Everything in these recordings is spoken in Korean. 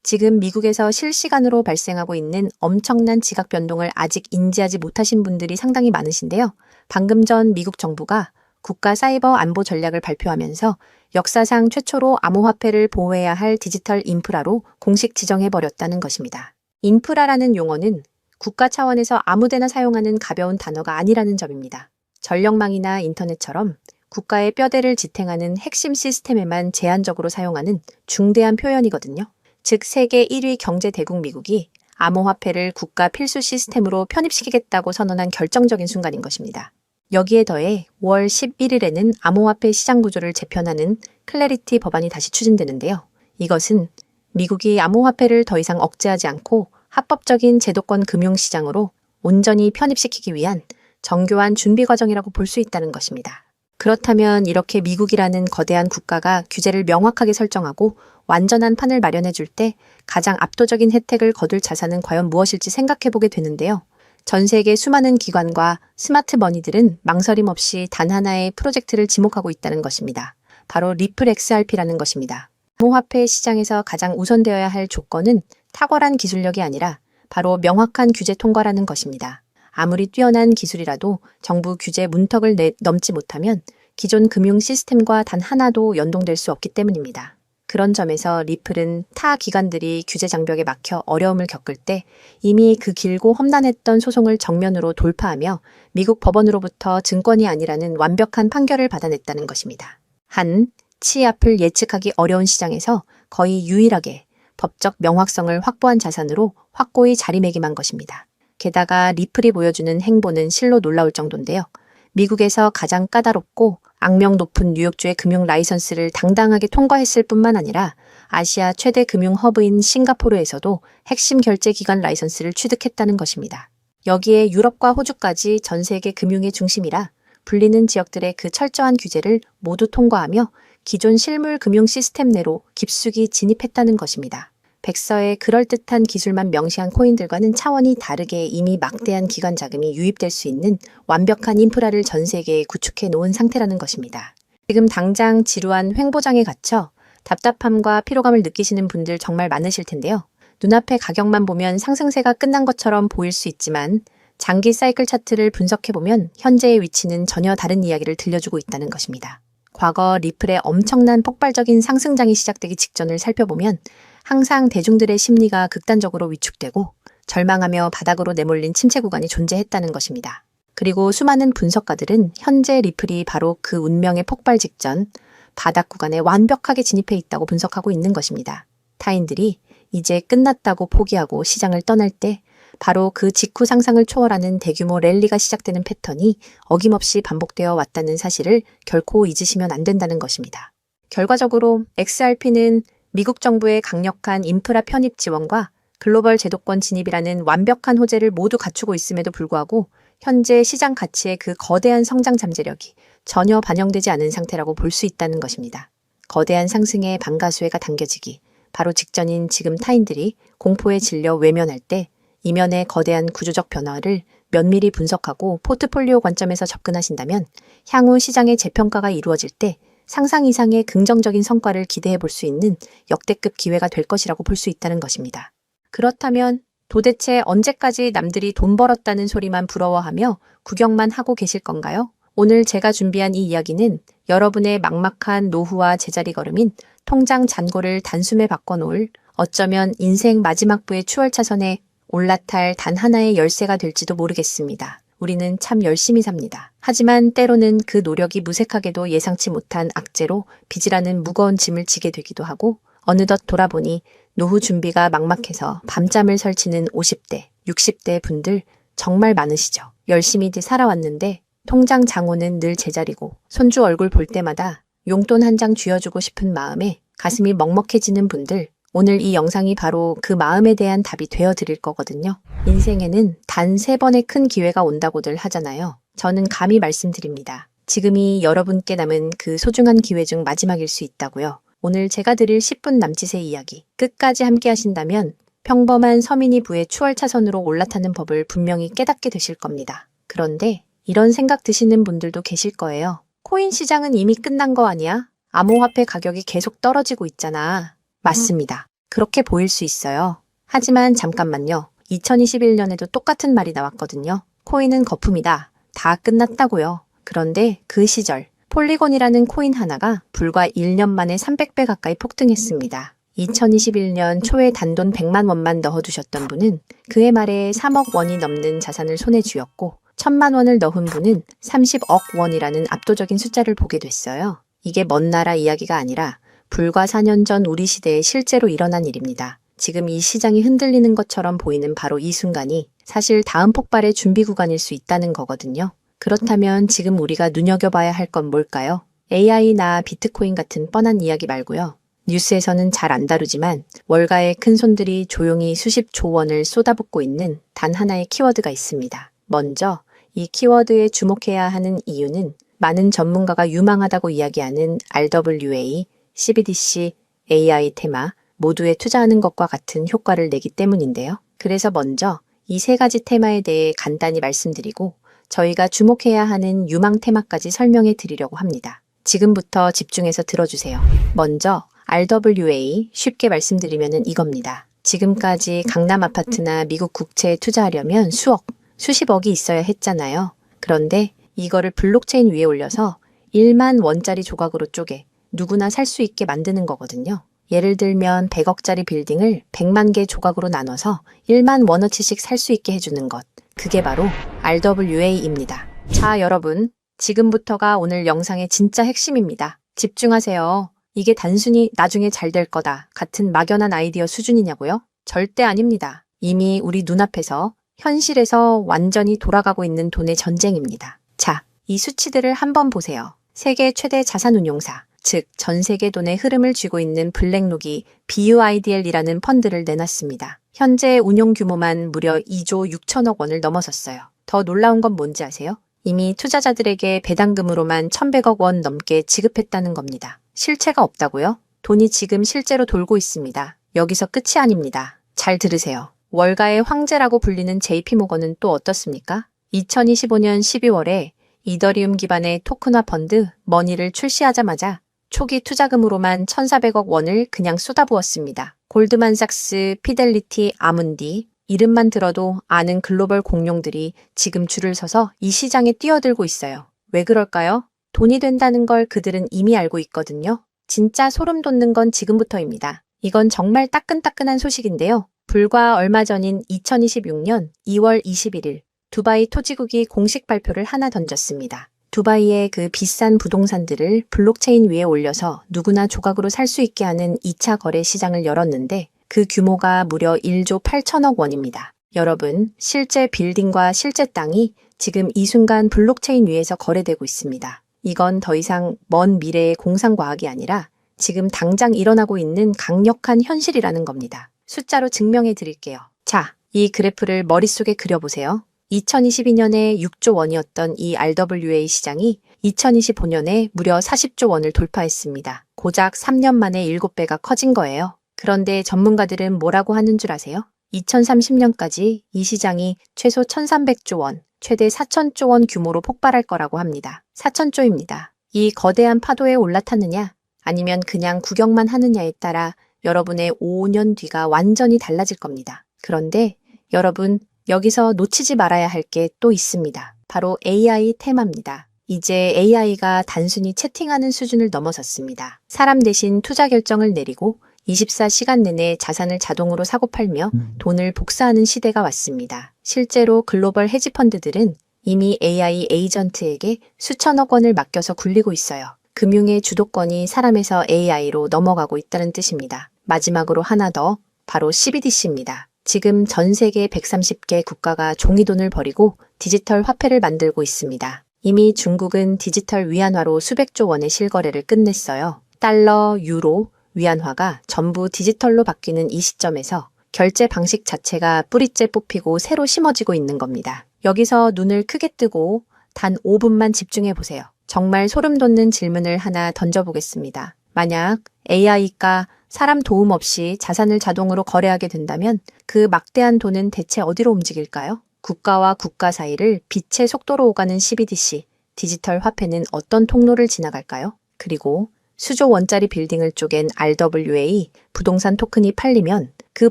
지금 미국에서 실시간으로 발생하고 있는 엄청난 지각 변동을 아직 인지하지 못하신 분들이 상당히 많으신데요. 방금 전 미국 정부가 국가 사이버 안보 전략을 발표하면서 역사상 최초로 암호화폐를 보호해야 할 디지털 인프라로 공식 지정해버렸다는 것입니다. 인프라라는 용어는 국가 차원에서 아무데나 사용하는 가벼운 단어가 아니라는 점입니다. 전력망이나 인터넷처럼 국가의 뼈대를 지탱하는 핵심 시스템에만 제한적으로 사용하는 중대한 표현이거든요. 즉 세계 1위 경제 대국 미국이 암호화폐를 국가 필수 시스템으로 편입시키겠다고 선언한 결정적인 순간인 것입니다. 여기에 더해 5월 11일에는 암호화폐 시장 구조를 재편하는 클래리티 법안이 다시 추진되는데요. 이것은 미국이 암호화폐를 더 이상 억제하지 않고 합법적인 제도권 금융시장으로 온전히 편입시키기 위한 정교한 준비 과정이라고 볼 수 있다는 것입니다. 그렇다면 이렇게 미국이라는 거대한 국가가 규제를 명확하게 설정하고 완전한 판을 마련해 줄 때 가장 압도적인 혜택을 거둘 자산은 과연 무엇일지 생각해 보게 되는데요. 전 세계 수많은 기관과 스마트 머니들은 망설임 없이 단 하나의 프로젝트를 지목하고 있다는 것입니다. 바로 리플 XRP라는 것입니다. 암호화폐 시장에서 가장 우선되어야 할 조건은 탁월한 기술력이 아니라 바로 명확한 규제 통과라는 것입니다. 아무리 뛰어난 기술이라도 정부 규제 문턱을 넘지 못하면 기존 금융 시스템과 단 하나도 연동될 수 없기 때문입니다. 그런 점에서 리플은 타 기관들이 규제 장벽에 막혀 어려움을 겪을 때 이미 그 길고 험난했던 소송을 정면으로 돌파하며 미국 법원으로부터 증권이 아니라는 완벽한 판결을 받아냈다는 것입니다. 한 치 앞을 예측하기 어려운 시장에서 거의 유일하게 법적 명확성을 확보한 자산으로 확고히 자리매김한 것입니다. 게다가 리플이 보여주는 행보는 실로 놀라울 정도인데요. 미국에서 가장 까다롭고 악명 높은 뉴욕주의 금융 라이선스를 당당하게 통과했을 뿐만 아니라 아시아 최대 금융 허브인 싱가포르에서도 핵심 결제 기관 라이선스를 취득했다는 것입니다. 여기에 유럽과 호주까지 전 세계 금융의 중심이라 불리는 지역들의 그 철저한 규제를 모두 통과하며 기존 실물 금융 시스템 내로 깊숙이 진입했다는 것입니다. 백서에 그럴듯한 기술만 명시한 코인들과는 차원이 다르게 이미 막대한 기관 자금이 유입될 수 있는 완벽한 인프라를 전 세계에 구축해 놓은 상태라는 것입니다. 지금 당장 지루한 횡보장에 갇혀 답답함과 피로감을 느끼시는 분들 정말 많으실 텐데요. 눈앞의 가격만 보면 상승세가 끝난 것처럼 보일 수 있지만 장기 사이클 차트를 분석해보면 현재의 위치는 전혀 다른 이야기를 들려주고 있다는 것입니다. 과거 리플의 엄청난 폭발적인 상승장이 시작되기 직전을 살펴보면 항상 대중들의 심리가 극단적으로 위축되고 절망하며 바닥으로 내몰린 침체 구간이 존재했다는 것입니다. 그리고 수많은 분석가들은 현재 리플이 바로 그 운명의 폭발 직전 바닥 구간에 완벽하게 진입해 있다고 분석하고 있는 것입니다. 타인들이 이제 끝났다고 포기하고 시장을 떠날 때 바로 그 직후 상상을 초월하는 대규모 랠리가 시작되는 패턴이 어김없이 반복되어 왔다는 사실을 결코 잊으시면 안 된다는 것입니다. 결과적으로 XRP는 미국 정부의 강력한 인프라 편입 지원과 글로벌 제도권 진입이라는 완벽한 호재를 모두 갖추고 있음에도 불구하고 현재 시장 가치의 그 거대한 성장 잠재력이 전혀 반영되지 않은 상태라고 볼 수 있다는 것입니다. 거대한 상승의 반가수혜가 당겨지기 바로 직전인 지금 타인들이 공포에 질려 외면할 때 이면의 거대한 구조적 변화를 면밀히 분석하고 포트폴리오 관점에서 접근하신다면 향후 시장의 재평가가 이루어질 때 상상 이상의 긍정적인 성과를 기대해 볼 수 있는 역대급 기회가 될 것이라고 볼 수 있다는 것입니다. 그렇다면 도대체 언제까지 남들이 돈 벌었다는 소리만 부러워하며 구경만 하고 계실 건가요? 오늘 제가 준비한 이 이야기는 여러분의 막막한 노후와 제자리 걸음인 통장 잔고를 단숨에 바꿔놓을 어쩌면 인생 마지막부의 추월차선에 올라탈 단 하나의 열쇠가 될지도 모르겠습니다. 우리는 참 열심히 삽니다. 하지만 때로는 그 노력이 무색하게도 예상치 못한 악재로 빚이라는 무거운 짐을 지게 되기도 하고 어느덧 돌아보니 노후 준비가 막막해서 밤잠을 설치는 50대, 60대 분들 정말 많으시죠. 열심히들 살아왔는데 통장 잔고는 늘 제자리고 손주 얼굴 볼 때마다 용돈 한 장 쥐어주고 싶은 마음에 가슴이 먹먹해지는 분들 오늘 이 영상이 바로 그 마음에 대한 답이 되어드릴 거거든요. 인생에는 단 3번의 큰 기회가 온다고들 하잖아요. 저는 감히 말씀드립니다. 지금이 여러분께 남은 그 소중한 기회 중 마지막일 수 있다고요. 오늘 제가 드릴 10분 남짓의 이야기 끝까지 함께 하신다면 평범한 서민이 부의 추월차선으로 올라타는 법을 분명히 깨닫게 되실 겁니다. 그런데 이런 생각 드시는 분들도 계실 거예요. 코인 시장은 이미 끝난 거 아니야? 암호화폐 가격이 계속 떨어지고 있잖아. 맞습니다. 그렇게 보일 수 있어요. 하지만 잠깐만요. 2021년에도 똑같은 말이 나왔거든요. 코인은 거품이다. 다 끝났다고요. 그런데 그 시절 폴리곤이라는 코인 하나가 불과 1년 만에 300배 가까이 폭등했습니다. 2021년 초에 단돈 100만 원만 넣어두셨던 분은 그해 말에 3억 원이 넘는 자산을 손에 쥐었고 1000만 원을 넣은 분은 30억 원이라는 압도적인 숫자를 보게 됐어요. 이게 먼 나라 이야기가 아니라 불과 4년 전 우리 시대에 실제로 일어난 일입니다. 지금 이 시장이 흔들리는 것처럼 보이는 바로 이 순간이 사실 다음 폭발의 준비 구간일 수 있다는 거거든요. 그렇다면 지금 우리가 눈여겨봐야 할 건 뭘까요? AI나 비트코인 같은 뻔한 이야기 말고요. 뉴스에서는 잘 안 다루지만 월가의 큰 손들이 조용히 수십 조 원을 쏟아붓고 있는 단 하나의 키워드가 있습니다. 먼저 이 키워드에 주목해야 하는 이유는 많은 전문가가 유망하다고 이야기하는 RWA, CBDC, AI 테마 모두에 투자하는 것과 같은 효과를 내기 때문인데요. 그래서 먼저 이 세 가지 테마에 대해 간단히 말씀드리고 저희가 주목해야 하는 유망 테마까지 설명해 드리려고 합니다. 지금부터 집중해서 들어주세요. 먼저 RWA 쉽게 말씀드리면 이겁니다. 지금까지 강남 아파트나 미국 국채에 투자하려면 수억, 수십억이 있어야 했잖아요. 그런데 이거를 블록체인 위에 올려서 1만 원짜리 조각으로 쪼개 누구나 살 수 있게 만드는 거거든요. 예를 들면 100억짜리 빌딩을 100만 개 조각으로 나눠서 1만 원어치씩 살 수 있게 해주는 것. 그게 바로 RWA입니다. 자, 여러분. 지금부터가 오늘 영상의 진짜 핵심입니다. 집중하세요. 이게 단순히 나중에 잘 될 거다 같은 막연한 아이디어 수준이냐고요? 절대 아닙니다. 이미 우리 눈앞에서 현실에서 완전히 돌아가고 있는 돈의 전쟁입니다. 자, 이 수치들을 한번 보세요. 세계 최대 자산운용사, 즉 전 세계 돈의 흐름을 쥐고 있는 블랙록이 BUIDL이라는 펀드를 내놨습니다. 현재 운용 규모만 무려 2조 6천억 원을 넘어섰어요. 더 놀라운 건 뭔지 아세요? 이미 투자자들에게 배당금으로만 1,100억 원 넘게 지급했다는 겁니다. 실체가 없다고요? 돈이 지금 실제로 돌고 있습니다. 여기서 끝이 아닙니다. 잘 들으세요. 월가의 황제라고 불리는 JP모건은 또 어떻습니까? 2025년 12월에 이더리움 기반의 토큰화 펀드 머니를 출시하자마자 초기 투자금으로만 1,400억 원을 그냥 쏟아부었습니다. 골드만삭스, 피델리티, 아문디 이름만 들어도 아는 글로벌 공룡들이 지금 줄을 서서 이 시장에 뛰어들고 있어요. 왜 그럴까요? 돈이 된다는 걸 그들은 이미 알고 있거든요. 진짜 소름 돋는 건 지금부터입니다. 이건 정말 따끈따끈한 소식인데요. 불과 얼마 전인 2026년 2월 21일 두바이 토지국이 공식 발표를 하나 던졌습니다. 두바이의 그 비싼 부동산들을 블록체인 위에 올려서 누구나 조각으로 살 수 있게 하는 2차 거래 시장을 열었는데 그 규모가 무려 1조 8천억 원입니다. 여러분, 실제 빌딩과 실제 땅이 지금 이 순간 블록체인 위에서 거래되고 있습니다. 이건 더 이상 먼 미래의 공상과학이 아니라 지금 당장 일어나고 있는 강력한 현실이라는 겁니다. 숫자로 증명해 드릴게요. 자, 이 그래프를 머릿속에 그려보세요. 2022년에 6조 원이었던 이 RWA 시장이 2025년에 무려 40조 원을 돌파했습니다. 고작 3년 만에 7배가 커진 거예요. 그런데 전문가들은 뭐라고 하는 줄 아세요? 2030년까지 이 시장이 최소 1,300조 원, 최대 4,000조 원 규모로 폭발할 거라고 합니다. 4,000조입니다. 이 거대한 파도에 올라탔느냐, 아니면 그냥 구경만 하느냐에 따라 여러분의 5년 뒤가 완전히 달라질 겁니다. 그런데 여러분, 여기서 놓치지 말아야 할 게 또 있습니다. 바로 AI 테마입니다. 이제 AI가 단순히 채팅하는 수준을 넘어섰습니다. 사람 대신 투자 결정을 내리고 24시간 내내 자산을 자동으로 사고팔며 돈을 복사하는 시대가 왔습니다. 실제로 글로벌 헤지펀드들은 이미 AI 에이전트에게 수천억 원을 맡겨서 굴리고 있어요. 금융의 주도권이 사람에서 AI로 넘어가고 있다는 뜻입니다. 마지막으로 하나 더, 바로 CBDC입니다. 지금 전 세계 130개 국가가 종이돈을 버리고 디지털 화폐를 만들고 있습니다. 이미 중국은 디지털 위안화로 수백조 원의 실거래를 끝냈어요. 달러, 유로, 위안화가 전부 디지털로 바뀌는 이 시점에서 결제 방식 자체가 뿌리째 뽑히고 새로 심어지고 있는 겁니다. 여기서 눈을 크게 뜨고 단 5분만 집중해 보세요. 정말 소름 돋는 질문을 하나 던져보겠습니다. 만약 AI가 사람 도움 없이 자산을 자동으로 거래하게 된다면 그 막대한 돈은 대체 어디로 움직일까요? 국가와 국가 사이를 빛의 속도로 오가는 CBDC, 디지털 화폐는 어떤 통로를 지나갈까요? 그리고 수조 원짜리 빌딩을 쪼갠 RWA 부동산 토큰이 팔리면 그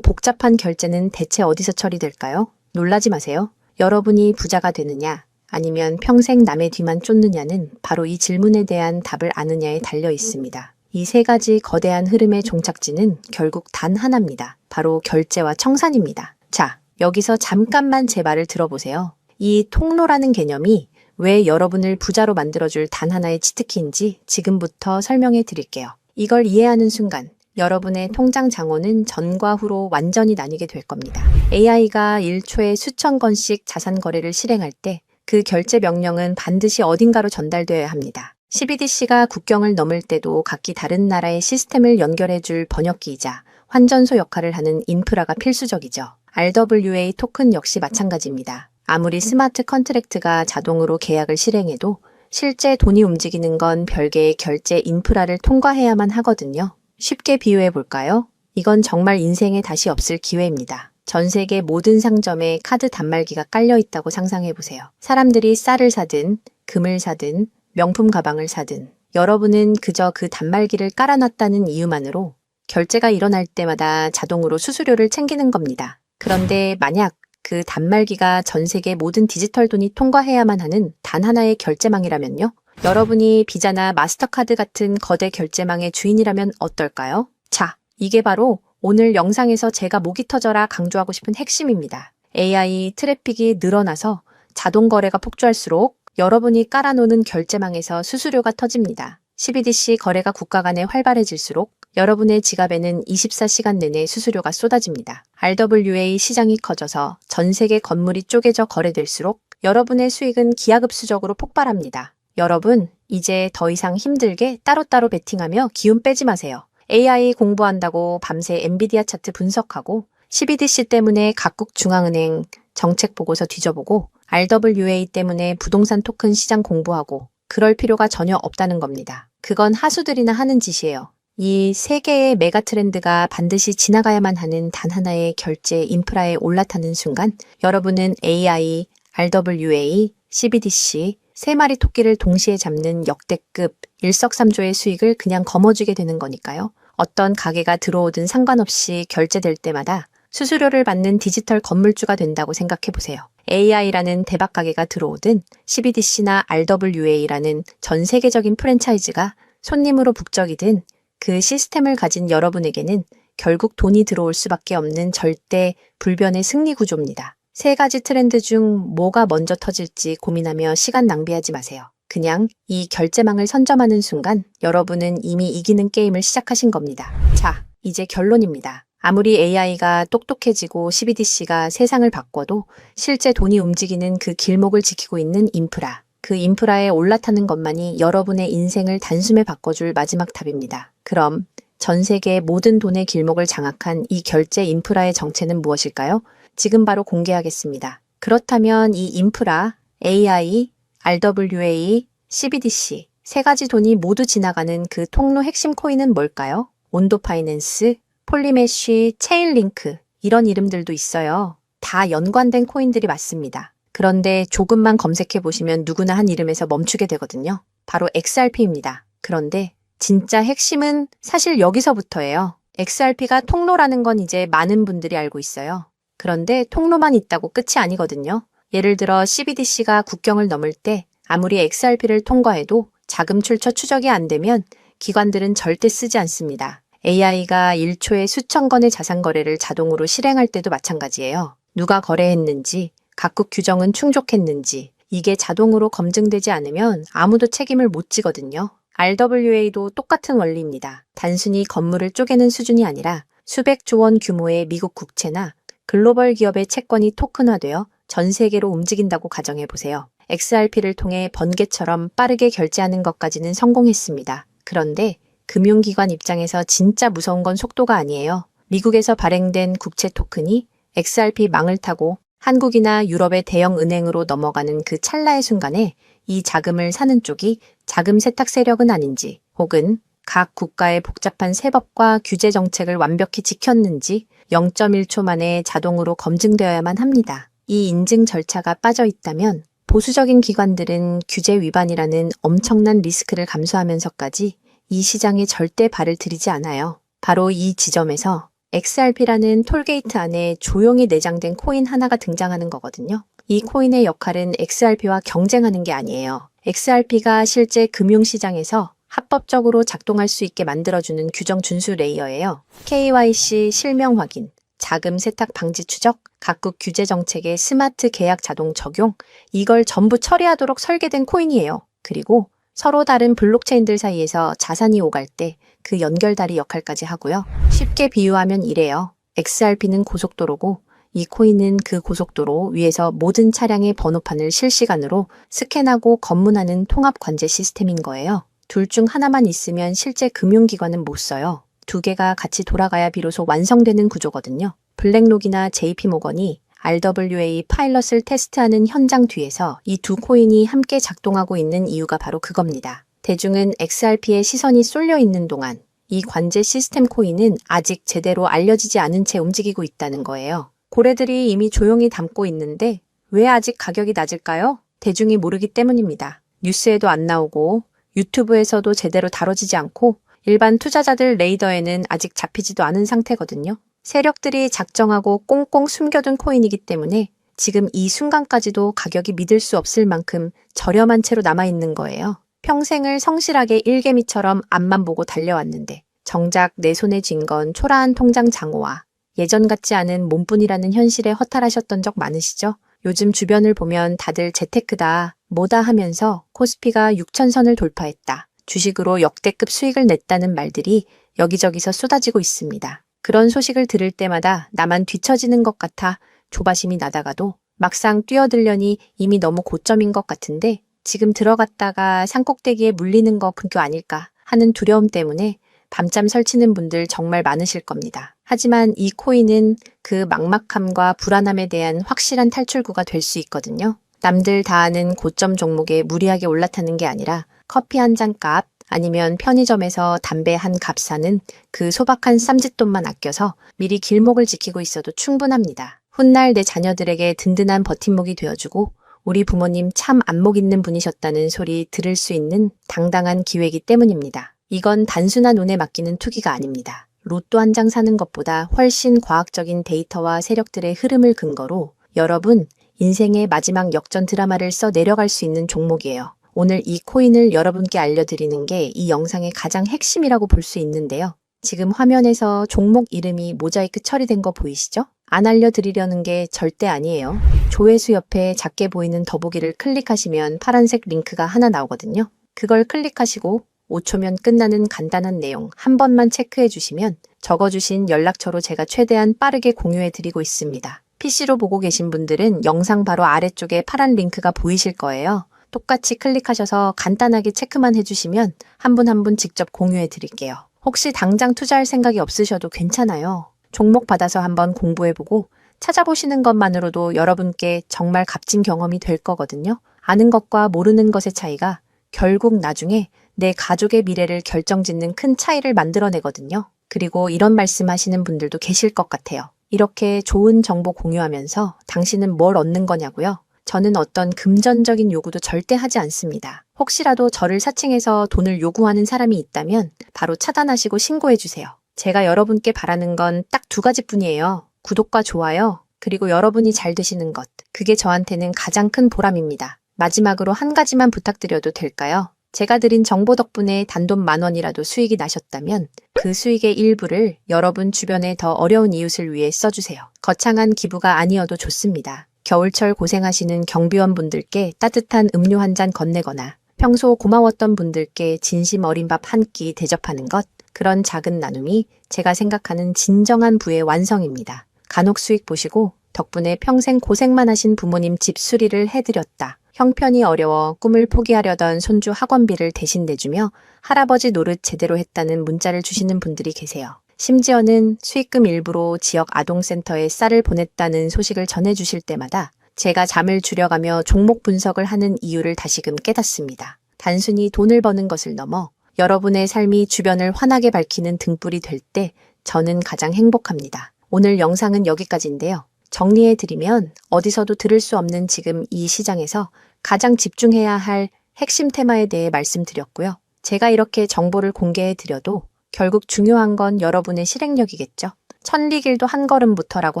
복잡한 결제는 대체 어디서 처리될까요? 놀라지 마세요. 여러분이 부자가 되느냐, 아니면 평생 남의 뒤만 쫓느냐는 바로 이 질문에 대한 답을 아느냐에 달려 있습니다. 이 세 가지 거대한 흐름의 종착지는 결국 단 하나입니다. 바로 결제와 청산입니다. 자, 여기서 잠깐만 제 말을 들어보세요. 이 통로라는 개념이 왜 여러분을 부자로 만들어줄 단 하나의 치트키인지 지금부터 설명해 드릴게요. 이걸 이해하는 순간 여러분의 통장 장원은 전과 후로 완전히 나뉘게 될 겁니다. AI가 1초에 수천 건씩 자산 거래를 실행할 때 그 결제 명령은 반드시 어딘가로 전달되어야 합니다. CBDC가 국경을 넘을 때도 각기 다른 나라의 시스템을 연결해줄 번역기이자 환전소 역할을 하는 인프라가 필수적이죠. RWA 토큰 역시 마찬가지입니다. 아무리 스마트 컨트랙트가 자동으로 계약을 실행해도 실제 돈이 움직이는 건 별개의 결제 인프라를 통과해야만 하거든요. 쉽게 비유해 볼까요? 이건 정말 인생에 다시 없을 기회입니다. 전 세계 모든 상점에 카드 단말기가 깔려 있다고 상상해 보세요. 사람들이 쌀을 사든, 금을 사든, 명품 가방을 사든, 여러분은 그저 그 단말기를 깔아놨다는 이유만으로 결제가 일어날 때마다 자동으로 수수료를 챙기는 겁니다. 그런데 만약 그 단말기가 전 세계 모든 디지털 돈이 통과해야만 하는 단 하나의 결제망이라면요? 여러분이 비자나 마스터카드 같은 거대 결제망의 주인이라면 어떨까요? 자, 이게 바로 오늘 영상에서 제가 목이 터져라 강조하고 싶은 핵심입니다. AI 트래픽이 늘어나서 자동 거래가 폭주할수록 여러분이 깔아놓는 결제망에서 수수료가 터집니다. CBDC 거래가 국가 간에 활발해질수록 여러분의 지갑에는 24시간 내내 수수료가 쏟아집니다. RWA 시장이 커져서 전 세계 건물이 쪼개져 거래될수록 여러분의 수익은 기하급수적으로 폭발합니다. 여러분, 이제 더 이상 힘들게 따로따로 베팅하며 기운 빼지 마세요. AI 공부한다고 밤새 엔비디아 차트 분석하고 CBDC 때문에 각국 중앙은행 정책 보고서 뒤져보고 RWA 때문에 부동산 토큰 시장 공부하고 그럴 필요가 전혀 없다는 겁니다. 그건 하수들이나 하는 짓이에요. 이 세 개의 메가 트렌드가 반드시 지나가야만 하는 단 하나의 결제 인프라에 올라타는 순간 여러분은 AI, RWA, CBDC 세 마리 토끼를 동시에 잡는 역대급 일석삼조의 수익을 그냥 거머쥐게 되는 거니까요. 어떤 가게가 들어오든 상관없이 결제될 때마다 수수료를 받는 디지털 건물주가 된다고 생각해 보세요. AI라는 대박 가게가 들어오든 CBDC나 RWA라는 전 세계적인 프랜차이즈가 손님으로 북적이든 그 시스템을 가진 여러분에게는 결국 돈이 들어올 수밖에 없는 절대 불변의 승리 구조입니다. 세 가지 트렌드 중 뭐가 먼저 터질지 고민하며 시간 낭비하지 마세요. 그냥 이 결제망을 선점하는 순간 여러분은 이미 이기는 게임을 시작하신 겁니다. 자, 이제 결론입니다. 아무리 AI가 똑똑해지고 CBDC가 세상을 바꿔도 실제 돈이 움직이는 그 길목을 지키고 있는 인프라. 그 인프라에 올라타는 것만이 여러분의 인생을 단숨에 바꿔줄 마지막 탑입니다. 그럼 전 세계 모든 돈의 길목을 장악한 이 결제 인프라의 정체는 무엇일까요? 지금 바로 공개하겠습니다. 그렇다면 이 인프라, AI, RWA, CBDC 세 가지 돈이 모두 지나가는 그 통로 핵심 코인은 뭘까요? 온도 파이낸스, 폴리메쉬, 체인링크 이런 이름들도 있어요. 다 연관된 코인들이 맞습니다. 그런데 조금만 검색해 보시면 누구나 한 이름에서 멈추게 되거든요. 바로 XRP입니다. 그런데 진짜 핵심은 사실 여기서부터예요. XRP가 통로라는 건 이제 많은 분들이 알고 있어요. 그런데 통로만 있다고 끝이 아니거든요. 예를 들어 CBDC가 국경을 넘을 때 아무리 XRP를 통과해도 자금 출처 추적이 안 되면 기관들은 절대 쓰지 않습니다. AI가 1초에 수천 건의 자산 거래를 자동으로 실행할 때도 마찬가지예요. 누가 거래했는지, 각국 규정은 충족했는지 이게 자동으로 검증되지 않으면 아무도 책임을 못 지거든요. RWA도 똑같은 원리입니다. 단순히 건물을 쪼개는 수준이 아니라 수백조 원 규모의 미국 국채나 글로벌 기업의 채권이 토큰화되어 전 세계로 움직인다고 가정해보세요. XRP를 통해 번개처럼 빠르게 결제하는 것까지는 성공했습니다. 그런데 금융기관 입장에서 진짜 무서운 건 속도가 아니에요. 미국에서 발행된 국채 토큰이 XRP 망을 타고 한국이나 유럽의 대형 은행으로 넘어가는 그 찰나의 순간에 이 자금을 사는 쪽이 자금 세탁 세력은 아닌지 혹은 각 국가의 복잡한 세법과 규제 정책을 완벽히 지켰는지 0.1초 만에 자동으로 검증되어야만 합니다. 이 인증 절차가 빠져 있다면 보수적인 기관들은 규제 위반이라는 엄청난 리스크를 감수하면서까지 이 시장에 절대 발을 들이지 않아요. 바로 이 지점에서 XRP라는 톨게이트 안에 조용히 내장된 코인 하나가 등장하는 거거든요. 이 코인의 역할은 XRP와 경쟁하는 게 아니에요. XRP가 실제 금융시장에서 합법적으로 작동할 수 있게 만들어주는 규정 준수 레이어예요. KYC 실명 확인, 자금 세탁 방지 추적, 각국 규제 정책의 스마트 계약 자동 적용, 이걸 전부 처리하도록 설계된 코인이에요. 그리고 서로 다른 블록체인들 사이에서 자산이 오갈 때 그 연결다리 역할까지 하고요. 쉽게 비유하면 이래요. XRP는 고속도로고 이 코인은 그 고속도로 위에서 모든 차량의 번호판을 실시간으로 스캔하고 검문하는 통합 관제 시스템인 거예요. 둘 중 하나만 있으면 실제 금융기관은 못 써요. 두 개가 같이 돌아가야 비로소 완성되는 구조거든요. 블랙록이나 JP모건이 RWA 파일럿을 테스트하는 현장 뒤에서 이 두 코인이 함께 작동하고 있는 이유가 바로 그겁니다. 대중은 XRP에 시선이 쏠려 있는 동안 이 관제 시스템 코인은 아직 제대로 알려지지 않은 채 움직이고 있다는 거예요. 고래들이 이미 조용히 담고 있는데 왜 아직 가격이 낮을까요? 대중이 모르기 때문입니다. 뉴스에도 안 나오고 유튜브에서도 제대로 다뤄지지 않고 일반 투자자들 레이더에는 아직 잡히지도 않은 상태거든요. 세력들이 작정하고 꽁꽁 숨겨둔 코인이기 때문에 지금 이 순간까지도 가격이 믿을 수 없을 만큼 저렴한 채로 남아있는 거예요. 평생을 성실하게 일개미처럼 앞만 보고 달려왔는데 정작 내 손에 쥔 건 초라한 통장 잔고와 예전 같지 않은 몸뿐이라는 현실에 허탈하셨던 적 많으시죠? 요즘 주변을 보면 다들 재테크다, 뭐다 하면서 코스피가 6,000선을 돌파했다, 주식으로 역대급 수익을 냈다는 말들이 여기저기서 쏟아지고 있습니다. 그런 소식을 들을 때마다 나만 뒤처지는 것 같아 조바심이 나다가도 막상 뛰어들려니 이미 너무 고점인 것 같은데 지금 들어갔다가 산꼭대기에 물리는 거 그거 아닐까 하는 두려움 때문에 밤잠 설치는 분들 정말 많으실 겁니다. 하지만 이 코인은 그 막막함과 불안함에 대한 확실한 탈출구가 될 수 있거든요. 남들 다 아는 고점 종목에 무리하게 올라타는 게 아니라 커피 한 잔 값 아니면 편의점에서 담배 한 값 사는 그 소박한 쌈짓돈만 아껴서 미리 길목을 지키고 있어도 충분합니다. 훗날 내 자녀들에게 든든한 버팀목이 되어주고 우리 부모님 참 안목 있는 분이셨다는 소리 들을 수 있는 당당한 기회이기 때문입니다. 이건 단순한 운에 맡기는 투기가 아닙니다. 로또 한 장 사는 것보다 훨씬 과학적인 데이터와 세력들의 흐름을 근거로 여러분 인생의 마지막 역전 드라마를 써 내려갈 수 있는 종목이에요. 오늘 이 코인을 여러분께 알려드리는 게 이 영상의 가장 핵심이라고 볼 수 있는데요. 지금 화면에서 종목 이름이 모자이크 처리된 거 보이시죠? 안 알려드리려는 게 절대 아니에요. 조회수 옆에 작게 보이는 더보기를 클릭하시면 파란색 링크가 하나 나오거든요. 그걸 클릭하시고 5초면 끝나는 간단한 내용 한 번만 체크해 주시면 적어주신 연락처로 제가 최대한 빠르게 공유해 드리고 있습니다. PC로 보고 계신 분들은 영상 바로 아래쪽에 파란 링크가 보이실 거예요. 똑같이 클릭하셔서 간단하게 체크만 해주시면 한 분 한 분 직접 공유해 드릴게요. 혹시 당장 투자할 생각이 없으셔도 괜찮아요. 종목 받아서 한번 공부해보고 찾아보시는 것만으로도 여러분께 정말 값진 경험이 될 거거든요. 아는 것과 모르는 것의 차이가 결국 나중에 내 가족의 미래를 결정짓는 큰 차이를 만들어내거든요. 그리고 이런 말씀하시는 분들도 계실 것 같아요. 이렇게 좋은 정보 공유하면서 당신은 뭘 얻는 거냐고요? 저는 어떤 금전적인 요구도 절대 하지 않습니다. 혹시라도 저를 사칭해서 돈을 요구하는 사람이 있다면 바로 차단하시고 신고해주세요. 제가 여러분께 바라는 건 딱 두 가지뿐이에요. 구독과 좋아요, 그리고 여러분이 잘 되시는 것. 그게 저한테는 가장 큰 보람입니다. 마지막으로 한 가지만 부탁드려도 될까요? 제가 드린 정보 덕분에 단돈 10,000원이라도 수익이 나셨다면 그 수익의 일부를 여러분 주변의 더 어려운 이웃을 위해 써주세요. 거창한 기부가 아니어도 좋습니다. 겨울철 고생하시는 경비원분들께 따뜻한 음료 한 잔 건네거나 평소 고마웠던 분들께 진심 어린 밥 한 끼 대접하는 것, 그런 작은 나눔이 제가 생각하는 진정한 부의 완성입니다. 간혹 수익 보시고 덕분에 평생 고생만 하신 부모님 집 수리를 해드렸다. 형편이 어려워 꿈을 포기하려던 손주 학원비를 대신 내주며 할아버지 노릇 제대로 했다는 문자를 주시는 분들이 계세요. 심지어는 수익금 일부로 지역 아동센터에 쌀을 보냈다는 소식을 전해주실 때마다 제가 잠을 줄여가며 종목 분석을 하는 이유를 다시금 깨닫습니다. 단순히 돈을 버는 것을 넘어 여러분의 삶이 주변을 환하게 밝히는 등불이 될 때 저는 가장 행복합니다. 오늘 영상은 여기까지인데요. 정리해드리면 어디서도 들을 수 없는 지금 이 시장에서 가장 집중해야 할 핵심 테마에 대해 말씀드렸고요. 제가 이렇게 정보를 공개해 드려도 결국 중요한 건 여러분의 실행력이겠죠. 천리길도 한 걸음부터라고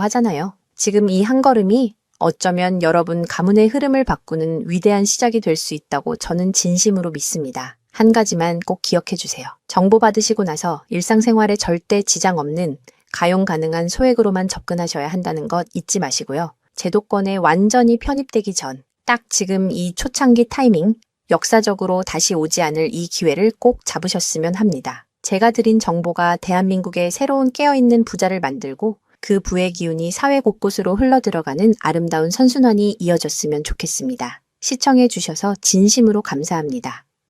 하잖아요. 지금 이 한 걸음이 어쩌면 여러분 가문의 흐름을 바꾸는 위대한 시작이 될 수 있다고 저는 진심으로 믿습니다. 한 가지만 꼭 기억해 주세요. 정보 받으시고 나서 일상생활에 절대 지장 없는 가용 가능한 소액으로만 접근하셔야 한다는 것 잊지 마시고요. 제도권에 완전히 편입되기 전, 딱 지금 이 초창기 타이밍, 역사적으로 다시 오지 않을 이 기회를 꼭 잡으셨으면 합니다. 제가 드린 정보가 대한민국의 새로운 깨어있는 부자를 만들고 그 부의 기운이 사회 곳곳으로 흘러들어가는 아름다운 선순환이 이어졌으면 좋겠습니다. 시청해 주셔서 진심으로 감사합니다.